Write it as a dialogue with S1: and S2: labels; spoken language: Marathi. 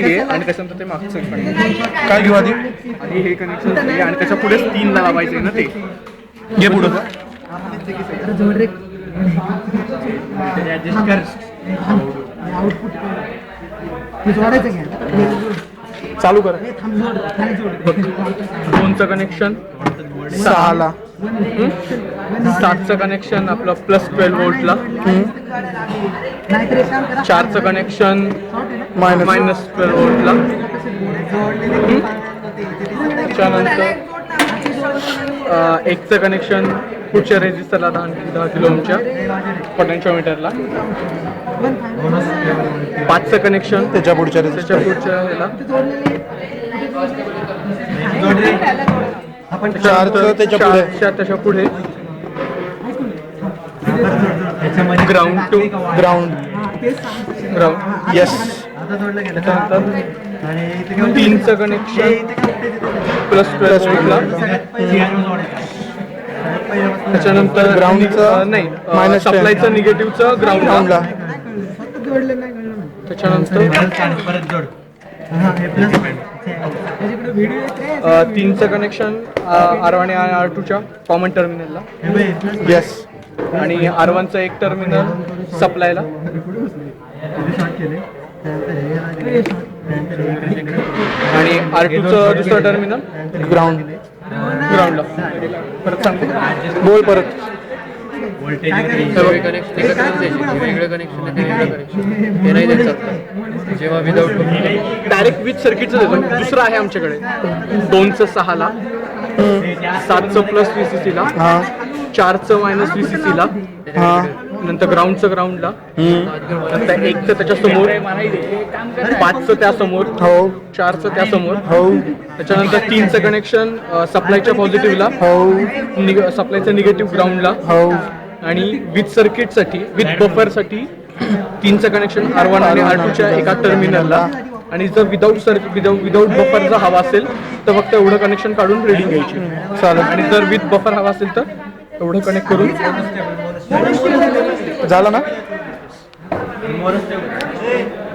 S1: घे आणि त्याच्यानंतर ते मागचं कनेक्शन
S2: काय घेऊ आधी?
S1: आणि हे कनेक्शन घे आणि त्याच्या पुढे 3 ला लावायचे ना ते
S2: घे पुढं. चालू कर.
S1: 2चं कनेक्शन
S2: 6ला
S1: 7चं कनेक्शन आपलं +12 व्होल्टला 4चं कनेक्शन -12 व्होल्टला त्याच्यानंतर 1चं कनेक्शन पुढच्या रेजिस्टरला 10 किलो ओमच्या पोटेन्शिओमीटरला 5चं कनेक्शन
S2: त्याच्या पुढच्या
S1: त्याच्या पुढच्या ह्याला
S2: 4चं त्याच्या पुढे.
S1: 4च्या त्याच्या पुढे ग्राउंड टू
S2: ग्राउंड. येस.
S1: त्याच्यानंतर 3चं कनेक्शन +12 व्होल्टला त्याच्यानंतर
S2: ग्राउंडचं
S1: नाही
S2: -10.
S1: सप्लायचं निगेटिव्हचं ग्राउंडला त्याच्यानंतर 3चं कनेक्शन R1 आणि R2च्या कॉमन टर्मिनलला
S2: येस.
S1: आणि R1चं एक टर्मिनल सप्लायला आणि R2चं दुसरं टर्मिनल
S2: ग्राउंड.
S1: ग्राउंडला. परत सांगतो
S2: बोल परत.
S3: वेगळे कनेक्शन हे नाही द्यायचं जेव्हा विदाउट
S1: डायरेक्ट विथ सर्किटचं देतो. दुसरं आहे आमच्याकडे 2चं 6ला 7चं +VCC ला
S2: हां
S1: 4चं -VCC ला
S2: हां
S1: नंतर ग्राउंडचं ग्राउंडला नंतर 1चं त्याच्या समोर 5चं त्या समोर
S2: हो
S1: 4चं त्या समोर
S2: हो
S1: त्याच्यानंतर 3चं कनेक्शन सप्लायच्या पॉझिटिव्हला
S2: हो
S1: सप्लायचं निगेटिव्ह ग्राउंडला
S2: हो
S1: आणि विथ सर्किटसाठी विथ बफरसाठी 3चं कनेक्शन R1 आणि R2च्या एका टर्मिनलला आणि जर विदाऊट बफर जर हवा असेल तर फक्त एवढं कनेक्शन काढून रिडिंग घ्यायची
S2: चालेल.
S1: आणि जर विथ बफर हवा असेल तर एवढं कनेक्ट करून
S2: झालं ना.